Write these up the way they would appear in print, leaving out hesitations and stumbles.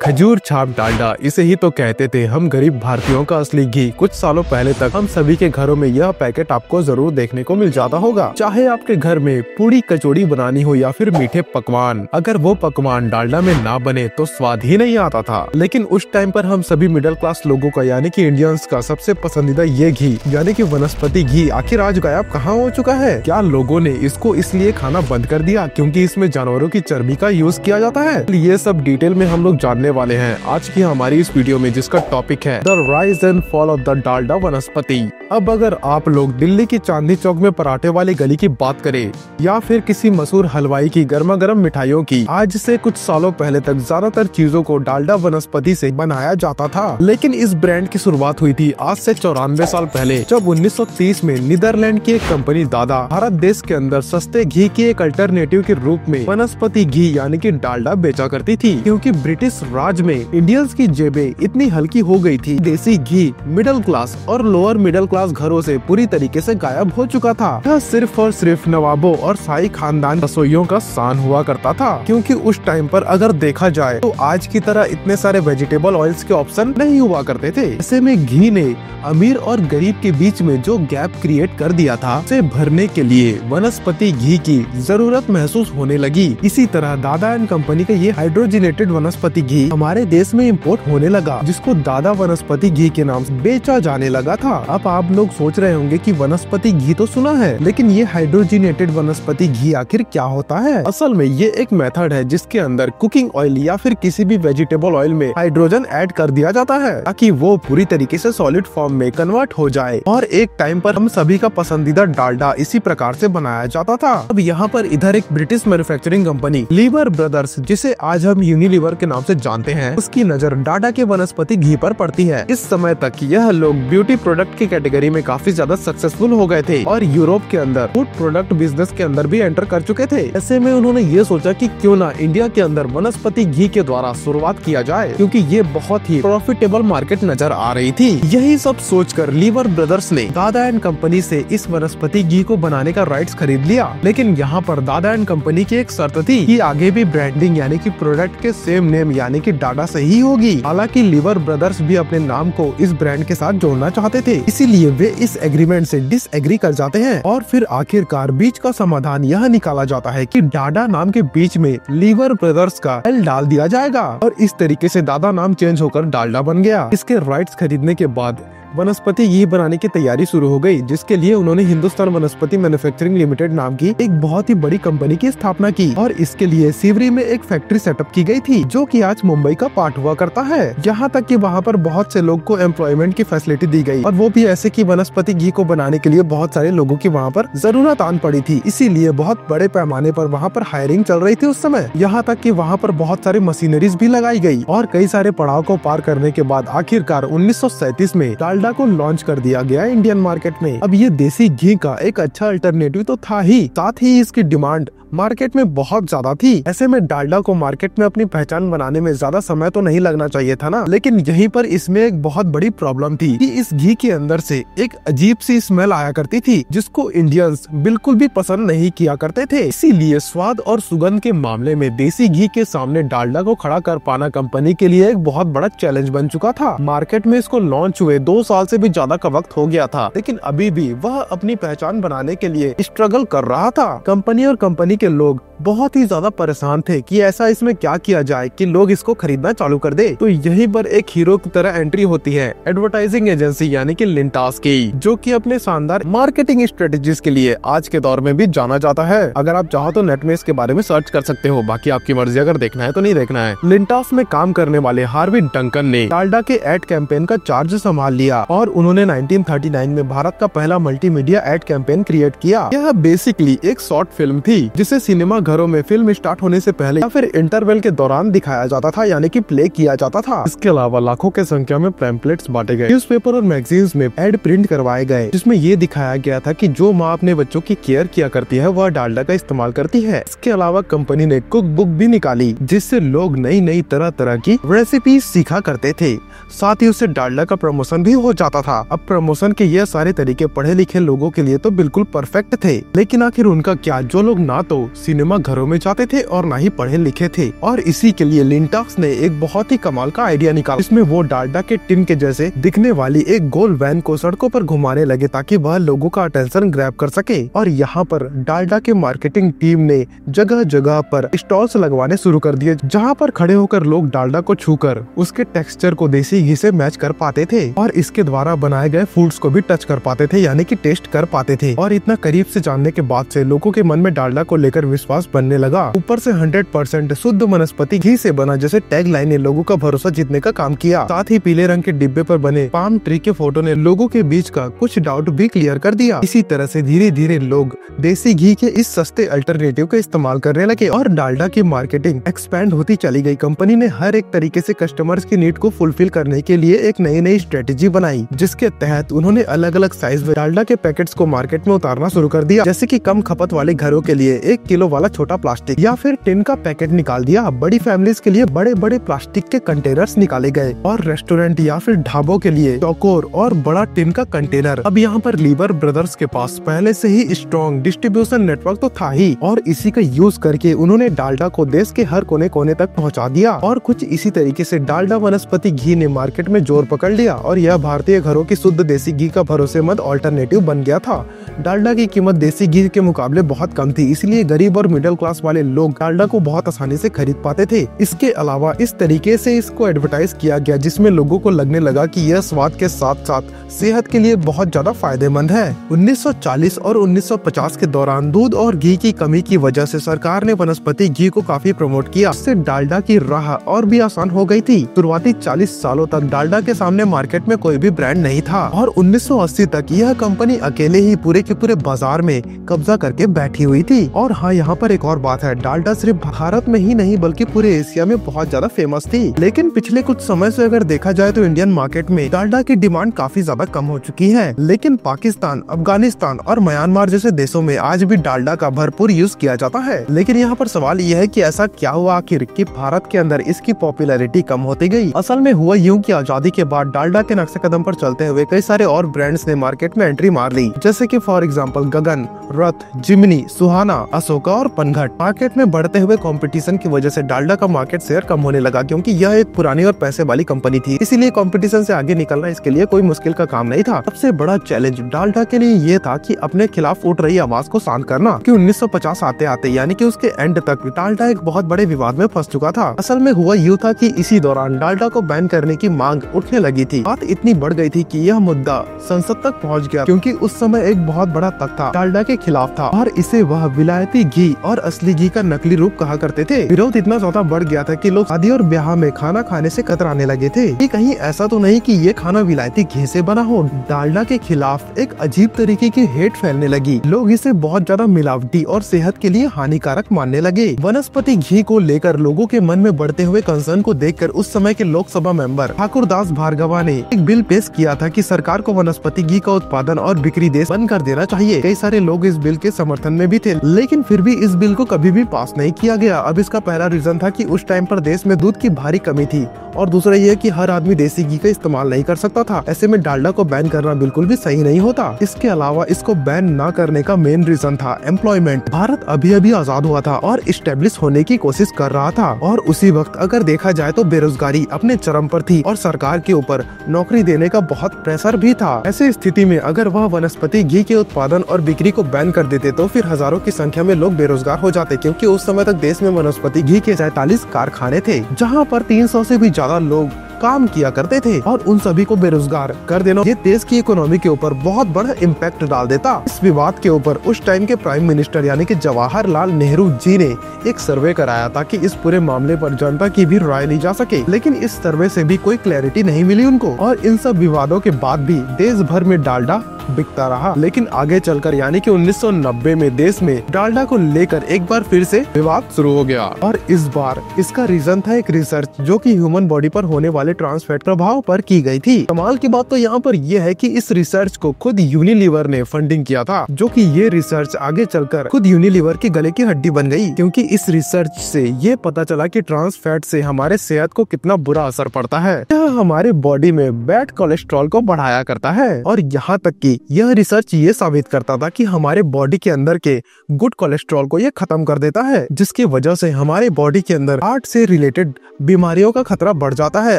खजूर छाप डालडा, इसे ही तो कहते थे हम गरीब भारतीयों का असली घी। कुछ सालों पहले तक हम सभी के घरों में यह पैकेट आपको जरूर देखने को मिल जाता होगा। चाहे आपके घर में पूरी कचौड़ी बनानी हो या फिर मीठे पकवान, अगर वो पकवान डालडा में ना बने तो स्वाद ही नहीं आता था। लेकिन उस टाइम पर हम सभी मिडिल क्लास लोगों का यानी कि इंडियंस का सबसे पसंदीदा ये घी यानी कि वनस्पति घी आखिर आज गायब कहाँ हो चुका है? क्या लोगों ने इसको इसलिए खाना बंद कर दिया क्योंकि इसमें जानवरों की चर्बी का यूज किया जाता है? ये सब डिटेल में हम लोग जानने वाले हैं आज की हमारी इस वीडियो में, जिसका टॉपिक है the rise and fall of the Dalda वनस्पति। अब अगर आप लोग दिल्ली की चांदनी चौक में पराठे वाली गली की बात करें या फिर किसी मशहूर हलवाई की गर्मा गर्म मिठाइयों की, आज से कुछ सालों पहले तक ज्यादातर चीजों को डालडा वनस्पति से बनाया जाता था। लेकिन इस ब्रांड की शुरुआत हुई थी आज से 94 साल पहले, जब 1930 में नीदरलैंड की एक कंपनी दादा भारत देश के अंदर सस्ते घी के एक अल्टरनेटिव के रूप में वनस्पति घी यानी कि डालडा बेचा करती थी। क्योंकि ब्रिटिश राज में इंडियंस की जेबें इतनी हल्की हो गई थी, देसी घी मिडिल क्लास और लोअर मिडिल क्लास घरों से पूरी तरीके से गायब हो चुका था। यह सिर्फ और सिर्फ नवाबों और शाही खानदान रसोइयों का शान हुआ करता था। क्योंकि उस टाइम पर अगर देखा जाए तो आज की तरह इतने सारे वेजिटेबल ऑयल्स के ऑप्शन नहीं हुआ करते थे। ऐसे में घी ने अमीर और गरीब के बीच में जो गैप क्रिएट कर दिया था, उसे भरने के लिए वनस्पति घी की जरूरत महसूस होने लगी। इसी तरह दादा एंड कंपनी का ये हाइड्रोजिनेटेड वनस्पति घी हमारे देश में इंपोर्ट होने लगा, जिसको दादा वनस्पति घी के नाम से बेचा जाने लगा था। अब आप लोग सोच रहे होंगे कि वनस्पति घी तो सुना है, लेकिन ये हाइड्रोजिनेटेड वनस्पति घी आखिर क्या होता है? असल में ये एक मेथड है जिसके अंदर कुकिंग ऑयल या फिर किसी भी वेजिटेबल ऑयल में हाइड्रोजन ऐड कर दिया जाता है ताकि वो पूरी तरीके से सॉलिड फॉर्म में कन्वर्ट हो जाए। और एक टाइम पर हम सभी का पसंदीदा डालडा इसी प्रकार से बनाया जाता था। अब यहाँ पर इधर एक British manufacturing company liver brothers, जिसे आज हम यूनिलीवर के नाम से जानते हैं, उसकी नजर डालडा के वनस्पति घी पर पड़ती है। इस समय तक यह लोग ब्यूटी प्रोडक्ट की कैटेगरी में काफी ज्यादा सक्सेसफुल हो गए थे और यूरोप के अंदर फूड प्रोडक्ट बिजनेस के अंदर भी एंटर कर चुके थे। ऐसे में उन्होंने ये सोचा कि क्यों ना इंडिया के अंदर वनस्पति घी के द्वारा शुरुआत किया जाए, क्योंकि ये बहुत ही प्रॉफिटेबल मार्केट नजर आ रही थी। यही सब सोचकर लीवर ब्रदर्स ने दादा एंड कंपनी से इस वनस्पति घी को बनाने का राइट्स खरीद लिया। लेकिन यहाँ पर दादा एंड कंपनी की एक शर्त थी कि आगे भी ब्रांडिंग यानी कि प्रोडक्ट के सेम नेम यानी कि डालडा से ही होगी। हालांकि लीवर ब्रदर्स भी अपने नाम को इस ब्रांड के साथ जोड़ना चाहते थे, इसीलिए वे इस एग्रीमेंट से डिसएग्री कर जाते हैं और फिर आखिरकार बीच का समाधान यह निकाला जाता है कि डालडा नाम के बीच में लीवर ब्रदर्स का एल डाल दिया जाएगा और इस तरीके से दादा नाम चेंज होकर डालडा बन गया। इसके राइट्स खरीदने के बाद वनस्पति घी बनाने की तैयारी शुरू हो गई, जिसके लिए उन्होंने हिंदुस्तान वनस्पति मैन्युफैक्चरिंग लिमिटेड नाम की एक बहुत ही बड़ी कंपनी की स्थापना की और इसके लिए सिवरी में एक फैक्ट्री सेटअप की गई थी, जो कि आज मुंबई का पार्ट हुआ करता है। यहाँ तक कि वहाँ पर बहुत से लोग को एम्प्लॉयमेंट की फैसिलिटी दी गई और वो भी ऐसे कि वनस्पति घी को बनाने के लिए बहुत सारे लोगों की वहाँ पर जरूरत आन पड़ी थी, इसीलिए बहुत बड़े पैमाने पर वहाँ पर हायरिंग चल रही थी उस समय। यहाँ तक कि वहाँ पर बहुत सारी मशीनरीज भी लगाई गई और कई सारे पड़ाव को पार करने के बाद आखिरकार 1937 में डालडा को लॉन्च कर दिया गया इंडियन मार्केट में। अब ये देसी घी का एक अच्छा अल्टरनेटिव तो था ही, साथ ही इसकी डिमांड मार्केट में बहुत ज्यादा थी। ऐसे में डालडा को मार्केट में अपनी पहचान बनाने में ज्यादा समय तो नहीं लगना चाहिए था ना। लेकिन यहीं पर इसमें एक बहुत बड़ी प्रॉब्लम थी कि इस घी के अंदर से एक अजीब सी स्मेल आया करती थी, जिसको इंडियंस बिल्कुल भी पसंद नहीं किया करते थे। इसीलिए स्वाद और सुगंध के मामले में देसी घी के सामने डालडा को खड़ा कर पाना कंपनी के लिए एक बहुत बड़ा चैलेंज बन चुका था। मार्केट में इसको लॉन्च हुए 2 साल से भी ज्यादा का वक्त हो गया था, लेकिन अभी भी वह अपनी पहचान बनाने के लिए स्ट्रगल कर रहा था। कंपनी और कंपनी के लोग बहुत ही ज्यादा परेशान थे कि ऐसा इसमें क्या किया जाए कि लोग इसको खरीदना चालू कर दे। तो यहीं पर एक हीरो की तरह एंट्री होती है एडवर्टाइजिंग एजेंसी यानी कि लिंटास की, जो कि अपने शानदार मार्केटिंग स्ट्रेटेजीज के लिए आज के दौर में भी जाना जाता है। अगर आप चाहो तो नेट में इसके बारे में सर्च कर सकते हो, बाकी आपकी मर्जी, अगर देखना है तो नहीं देखना है। लिंटास में काम करने वाले हार्वी डंकन ने डालडा के एड कैंपेन का चार्ज संभाल लिया और उन्होंने 1939 में भारत का पहला मल्टीमीडिया एड कैंपेन क्रिएट किया। यह बेसिकली एक शॉर्ट फिल्म थी जिसे सिनेमा घरों में फिल्म स्टार्ट होने से पहले या फिर इंटरवल के दौरान दिखाया जाता था यानी कि प्ले किया जाता था। इसके अलावा लाखों के संख्या में पैम्पलेट्स बांटे गए, न्यूज़पेपर और मैगजीन्स में एड प्रिंट करवाए गए, जिसमें ये दिखाया गया था कि जो माँ अपने बच्चों की केयर किया करती है वह डालडा का इस्तेमाल करती है। इसके अलावा कंपनी ने कुक बुक भी निकाली, जिससे लोग नई नई तरह तरह की रेसिपी सीखा करते थे। साथ ही उससे डालडा का प्रमोशन भी हो जाता था। अब प्रमोशन के ये सारे तरीके पढ़े लिखे लोगों के लिए तो बिल्कुल परफेक्ट थे, लेकिन आखिर उनका क्या, जो लोग ना तो सिनेमा आत्मा घरों में जाते थे और ना ही पढ़े लिखे थे। और इसी के लिए लिंटॉक्स ने एक बहुत ही कमाल का आइडिया निकाला, इसमें वो डालडा के टिन के जैसे दिखने वाली एक गोल वैन को सड़कों पर घुमाने लगे ताकि वह लोगों का अटेंशन ग्रैब कर सके। और यहाँ पर डालडा के मार्केटिंग टीम ने जगह जगह पर स्टॉल्स लगवाने शुरू कर दिए, जहाँ पर खड़े होकर लोग डालडा को छूकर उसके टेक्सचर को देसी घी से मैच कर पाते थे और इसके द्वारा बनाए गए फूड्स को भी टच कर पाते थे, यानी कि टेस्ट कर पाते थे। और इतना करीब से जानने के बाद से लोगों के मन में डालडा को लेकर विश्वास बनने लगा। ऊपर से 100% शुद्ध वनस्पति घी से बना जैसे टैग लाइन ने लोगों का भरोसा जीतने का काम किया। साथ ही पीले रंग के डिब्बे पर बने पाम ट्री के फोटो ने लोगों के बीच का कुछ डाउट भी क्लियर कर दिया। इसी तरह से धीरे धीरे लोग देसी घी के इस सस्ते अल्टरनेटिव का इस्तेमाल करने लगे और डालडा की मार्केटिंग एक्सपैंड होती चली गई। कंपनी ने हर एक तरीके से कस्टमर्स की नीड को फुलफिल करने के लिए एक नई नई स्ट्रेटेजी बनाई, जिसके तहत उन्होंने अलग अलग साइज में डालडा के पैकेट्स को मार्केट में उतारना शुरू कर दिया। जैसे कि कम खपत वाले घरों के लिए 1 किलो वाला छोटा प्लास्टिक या फिर टिन का पैकेट निकाल दिया। बड़ी फैमिलीज के लिए बड़े बड़े प्लास्टिक के कंटेनर्स निकाले गए और रेस्टोरेंट या फिर ढाबों के लिए चौकोर और बड़ा टिन का कंटेनर। अब यहाँ पर लीवर ब्रदर्स के पास पहले से ही स्ट्रॉन्ग डिस्ट्रीब्यूशन नेटवर्क तो था ही और इसी का यूज करके उन्होंने डालडा को देश के हर कोने कोने तक पहुँचा दिया। और कुछ इसी तरीके से डालडा वनस्पति घी ने मार्केट में जोर पकड़ लिया और यह भारतीय घरों की शुद्ध देसी घी का भरोसेमंद ऑल्टरनेटिव बन गया था। डालडा की कीमत देसी घी के मुकाबले बहुत कम थी, इसलिए गरीब और मिडिल क्लास वाले लोग डालडा को बहुत आसानी से खरीद पाते थे। इसके अलावा इस तरीके से इसको एडवर्टाइज किया गया जिसमें लोगों को लगने लगा कि यह स्वाद के साथ साथ सेहत के लिए बहुत ज्यादा फायदेमंद है। 1940 और 1950 के दौरान दूध और घी की कमी की वजह से सरकार ने वनस्पति घी को काफी प्रमोट किया, इससे डालडा की राह और भी आसान हो गई थी। शुरुआती 40 सालों तक डालडा के सामने मार्केट में कोई भी ब्रांड नहीं था और 1980 तक यह कंपनी अकेले ही पूरे के पूरे बाजार में कब्जा करके बैठी हुई थी। और हाँ, यहाँ पर एक और बात है, डालडा सिर्फ भारत में ही नहीं बल्कि पूरे एशिया में बहुत ज्यादा फेमस थी। लेकिन पिछले कुछ समय से अगर देखा जाए तो इंडियन मार्केट में डालडा की डिमांड काफी ज्यादा कम हो चुकी है। लेकिन पाकिस्तान, अफगानिस्तान और म्यांमार जैसे देशों में आज भी डालडा का भरपूर यूज किया जाता है। लेकिन यहाँ पर सवाल यह है कि ऐसा क्या हुआ आखिर कि भारत के अंदर इसकी पॉपुलैरिटी कम होती गई। असल में हुआ यूं कि आजादी के बाद डालडा के नक्शे कदम पर चलते हुए कई सारे और ब्रांड्स ने मार्केट में एंट्री मार ली, जैसे कि फॉर एग्जांपल गगन, रथ, जिमनी, सुहाना, अशोका और पनघट। मार्केट में बढ़ते हुए कंपटीशन की वजह से डालडा का मार्केट शेयर कम होने लगा, क्योंकि यह एक पुरानी और पैसे वाली कंपनी थी, इसीलिए कंपटीशन से आगे निकलना इसके लिए कोई मुश्किल का काम नहीं था। सबसे बड़ा चैलेंज डालडा के लिए ये था कि अपने खिलाफ उठ रही आवाज को शांत करना, कि 1950 आते आते यानी कि उसके एंड तक डालडा एक बहुत बड़े विवाद में फंस चुका था। असल में हुआ यूं था कि इसी दौरान डालडा को बैन करने की मांग उठने लगी थी। बात इतनी बढ़ गई थी कि यह मुद्दा संसद तक पहुंच गया, क्योंकि उस समय एक बहुत बड़ा तख्ता डालडा के खिलाफ था और इसे वह विलायती घी और असली घी का नकली रूप कहा करते थे। विरोध इतना ज्यादा बढ़ गया था कि लोग शादी और ब्याह में खाना खाने से कतराने लगे थे कि कहीं ऐसा तो नहीं कि ये खाना विलायती घी से बना हो। डालडा के खिलाफ एक अजीब तरीके की हेट फैलने लगी। लोग इसे बहुत ज्यादा मिलावटी और सेहत के लिए हानिकारक मानने लगे। वनस्पति घी को लेकर लोगों के मन में बढ़ते हुए कंसर्न को देखकर उस समय के लोकसभा मेंबर ठाकुर दास भार्गवा ने एक बिल पेश किया था कि सरकार को वनस्पति घी का उत्पादन और बिक्री देश बंद कर देना चाहिए। कई सारे लोग इस बिल के समर्थन में भी थे, लेकिन फिर भी इस बिल को कभी भी पास नहीं किया गया। अब इसका पहला रीजन था कि उस टाइम पर देश में दूध की भारी कमी थी और दूसरा ये कि हर आदमी देसी घी का इस्तेमाल नहीं कर सकता था। ऐसे में डालडा को बैन करना बिल्कुल भी सही नहीं होता। इसके अलावा इसको बैन न करने का मेन रीजन था एम्प्लॉयमेंट। भारत अभी अभी आजाद हुआ था और इस्टेब्लिश होने की कोशिश कर रहा था और उसी वक्त अगर देखा जाए तो बेरोजगारी अपने चरम पर थी और सरकार के ऊपर नौकरी देने का बहुत प्रेशर भी था। ऐसी स्थिति में अगर वह वनस्पति घी के उत्पादन और बिक्री को बैन कर देते तो फिर हजारों की संख्या में लोग बेरोजगार हो जाते, क्योंकि उस समय तक देश में वनस्पति घी के 43 कारखाने थे, जहाँ पर 300 से भी ज्यादा लोग काम किया करते थे और उन सभी को बेरोजगार कर देना ये देश की इकोनॉमी के ऊपर बहुत बड़ा इम्पैक्ट डाल देता। इस विवाद के ऊपर उस टाइम के प्राइम मिनिस्टर यानी कि जवाहरलाल नेहरू जी ने एक सर्वे कराया ताकि इस पूरे मामले पर जनता की भी राय ली जा सके, लेकिन इस सर्वे से भी कोई क्लैरिटी नहीं मिली उनको और इन सब विवादों के बाद भी देश भर में डालडा बिकता रहा। लेकिन आगे चलकर यानी कि 1990 में देश में डालडा को लेकर एक बार फिर से विवाद शुरू हो गया और इस बार इसका रीजन था एक रिसर्च जो कि ह्यूमन बॉडी पर होने वाले ट्रांस फैट प्रभाव पर की गई थी। कमाल की बात तो यहाँ पर यह है कि इस रिसर्च को खुद यूनिलीवर ने फंडिंग किया था, जो कि ये रिसर्च आगे चलकर खुद यूनिलीवर के गले की हड्डी बन गई, क्योंकि इस रिसर्च से ये पता चला कि ट्रांस फैट से हमारे सेहत को कितना बुरा असर पड़ता है। यह हमारे बॉडी में बैड कोलेस्ट्रॉल को बढ़ाया करता है, और यहाँ तक कि यह रिसर्च ये साबित करता था कि हमारे बॉडी के अंदर के गुड कोलेस्ट्रॉल को ये खत्म कर देता है, जिसकी वजह से हमारे बॉडी के अंदर हार्ट से रिलेटेड बीमारियों का खतरा बढ़ जाता है।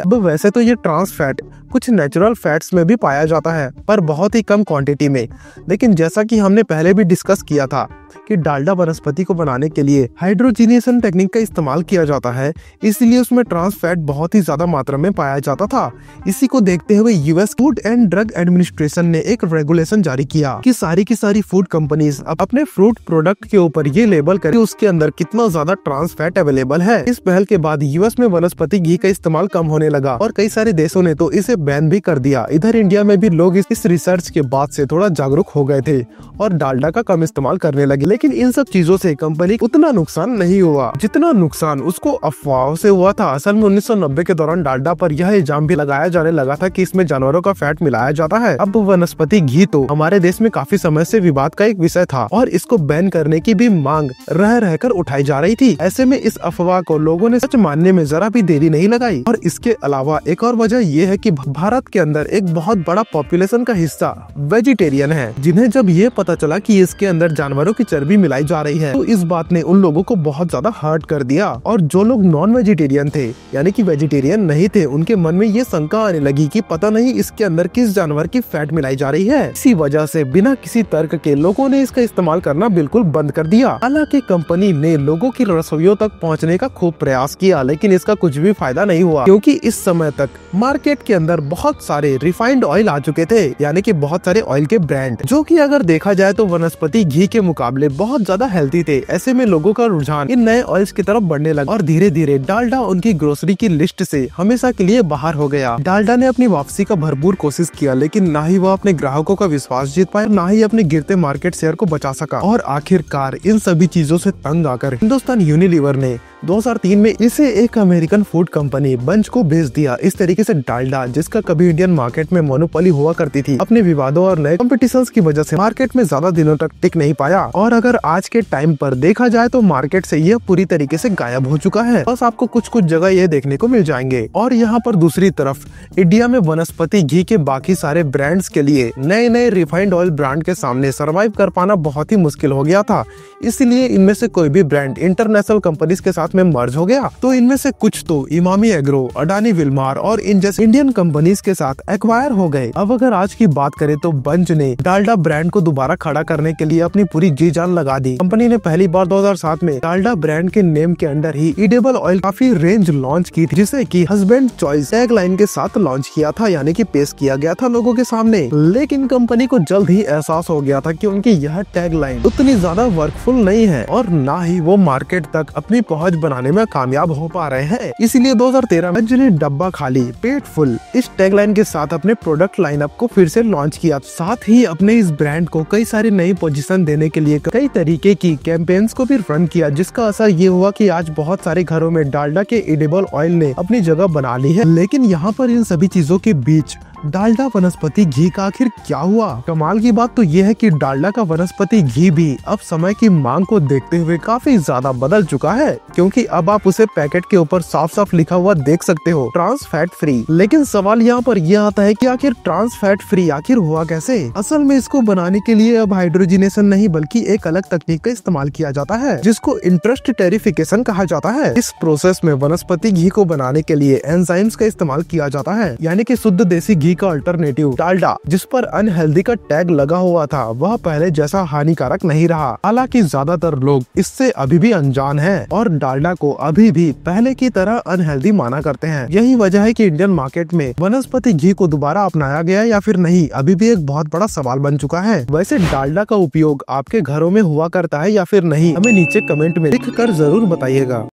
अब वैसे तो ये ट्रांस फैट कुछ नेचुरल फैट्स में भी पाया जाता है, पर बहुत ही कम क्वांटिटी में, लेकिन जैसा कि हमने पहले भी डिस्कस किया था कि डालडा वनस्पति को बनाने के लिए हाइड्रोजिनेशन टेक्निक का इस्तेमाल किया जाता है, इसलिए उसमें ट्रांस फैट बहुत ही ज्यादा मात्रा में पाया जाता था। इसी को देखते हुए US food and drug administration ने एक रेगुलेशन जारी किया कि सारी की सारी फूड कंपनीज अपने फ्रूट प्रोडक्ट के ऊपर ये लेबल करें उसके अंदर कितना ज्यादा ट्रांस फैट अवेलेबल है। इस पहल के बाद यूएस में वनस्पति घी का इस्तेमाल कम होने लगा और कई सारे देशों ने तो इसे बैन भी कर दिया। इधर इंडिया में भी लोग इस रिसर्च के बाद से थोड़ा जागरूक हो गए थे और डालडा का कम इस्तेमाल करने लगे, लेकिन इन सब चीजों से कंपनी को उतना नुकसान नहीं हुआ जितना नुकसान उसको अफवाहों से हुआ था। असल में 1990 के दौरान डालडा पर यह इल्जाम भी लगाया जाने लगा था कि इसमें जानवरों का फैट मिलाया जाता है। अब वनस्पति घी तो हमारे देश में काफी समय से विवाद का एक विषय था और इसको बैन करने की भी मांग रह रहकर उठाई जा रही थी। ऐसे में इस अफवाह को लोगों ने सच मानने में जरा भी देरी नहीं लगाई। और इसके अलावा एक और वजह यह है कि भारत के अंदर एक बहुत बड़ा पॉपुलेशन का हिस्सा वेजिटेरियन है, जिन्हें जब ये पता चला कि इसके अंदर जानवरों की चर्बी मिलाई जा रही है तो इस बात ने उन लोगों को बहुत ज्यादा हर्ट कर दिया। और जो लोग नॉन वेजिटेरियन थे यानी कि वेजिटेरियन नहीं थे, उनके मन में ये शंका आने लगी कि पता नहीं इसके अंदर किस जानवर की फैट मिलाई जा रही है। इसी वजह से बिना किसी तर्क के लोगों ने इसका इस्तेमाल करना बिल्कुल बंद कर दिया। हालांकि कंपनी ने लोगों की रसोइयों तक पहुंचने का खूब प्रयास किया, लेकिन इसका कुछ भी फायदा नहीं हुआ, क्योंकि इस समय तक मार्केट के अंदर बहुत सारे रिफाइंड ऑयल आ चुके थे, यानी कि बहुत सारे ऑयल के ब्रांड, जो कि अगर देखा जाए तो वनस्पति घी के मुकाबले बहुत ज्यादा हेल्थी थे। ऐसे में लोगों का रुझान इन नए ऑयल्स की तरफ बढ़ने लगा और धीरे धीरे डालडा उनकी ग्रोसरी की लिस्ट से हमेशा के लिए बाहर हो गया। डालडा ने अपनी वापसी का भरपूर कोशिश किया, लेकिन ना ही वह अपने ग्राहकों का विश्वास जीत पाया, ना ही अपने गिरते मार्केट शेयर को बचा सका। और आखिरकार इन सभी चीजों से तंग आकर हिंदुस्तान यूनिलीवर ने 2003 में इसे एक अमेरिकन फूड कंपनी बंच को बेच दिया। इस तरीके से डालडा, जिसका कभी इंडियन मार्केट में मोनोपोली हुआ करती थी, अपने विवादों और नए कॉम्पिटिशंस की वजह से मार्केट में ज्यादा दिनों तक टिक नहीं पाया। और अगर आज के टाइम पर देखा जाए तो मार्केट से यह पूरी तरीके से गायब हो चुका है। बस आपको कुछ कुछ जगह ये देखने को मिल जाएंगे। और यहाँ पर दूसरी तरफ इंडिया में वनस्पति घी के बाकी सारे ब्रांड्स के लिए नए नए रिफाइंड ऑयल ब्रांड के सामने सर्वाइव कर पाना बहुत ही मुश्किल हो गया था। इसलिए इनमें से कोई भी ब्रांड इंटरनेशनल कंपनीज के साथ में मर्ज हो गया, तो इनमें से कुछ तो इमामी एग्रो, अडानी विल्मार और इन जैसे इंडियन कंपनीज के साथ एक्वायर हो गए। अब अगर आज की बात करें तो बंच ने डालडा ब्रांड को दोबारा खड़ा करने के लिए अपनी पूरी जी जान लगा दी। कंपनी ने पहली बार 2007 में डालडा ब्रांड के नेम के अंडर ही एडिबल ऑयल काफी रेंज लॉन्च की थी, जिसे कि हस्बैंड चॉइस टैग लाइन के साथ लॉन्च किया था, यानी कि पेश किया गया था लोगों के सामने। लेकिन कंपनी को जल्द ही एहसास हो गया था कि उनकी यह टैग लाइन उतनी ज्यादा वर्कफुल नहीं है और ना ही वो मार्केट तक अपनी पहुंच बनाने में कामयाब हो पा रहे हैं। इसीलिए 2013 में ने डब्बा खाली पेट फुल इस टैगलाइन के साथ अपने प्रोडक्ट लाइनअप को फिर से लॉन्च किया। साथ ही अपने इस ब्रांड को कई सारी नई पोजीशन देने के लिए कई तरीके की कैंपेन्स को भी रन किया, जिसका असर ये हुआ कि आज बहुत सारे घरों में डालडा के एडिबल ऑयल ने अपनी जगह बना ली है। लेकिन यहाँ पर इन सभी चीजों के बीच डालडा वनस्पति घी का आखिर क्या हुआ? कमाल की बात तो ये है कि डालडा का वनस्पति घी भी अब समय की मांग को देखते हुए काफी ज्यादा बदल चुका है, क्योंकि अब आप उसे पैकेट के ऊपर साफ साफ लिखा हुआ देख सकते हो, ट्रांस फैट फ्री। लेकिन सवाल यहाँ पर यह आता है कि आखिर ट्रांस फैट फ्री आखिर हुआ कैसे? असल में इसको बनाने के लिए अब हाइड्रोजिनेशन नहीं बल्कि एक अलग तकनीक का इस्तेमाल किया जाता है, जिसको इंटरेस्ट टेरिफिकेशन कहा जाता है। इस प्रोसेस में वनस्पति घी को बनाने के लिए एंजाइम्स का इस्तेमाल किया जाता है, यानी कि शुद्ध देसी घी का अल्टरनेटिव डालडा, जिस पर अनहेल्दी का टैग लगा हुआ था, वह पहले जैसा हानिकारक नहीं रहा। हालांकि ज्यादातर लोग इससे अभी भी अनजान हैं और डालडा को अभी भी पहले की तरह अनहेल्दी माना करते हैं। यही वजह है कि इंडियन मार्केट में वनस्पति घी को दोबारा अपनाया गया या फिर नहीं, अभी भी एक बहुत बड़ा सवाल बन चुका है। वैसे डालडा का उपयोग आपके घरों में हुआ करता है या फिर नहीं, हमें नीचे कमेंट में लिख कर जरूर बताइएगा।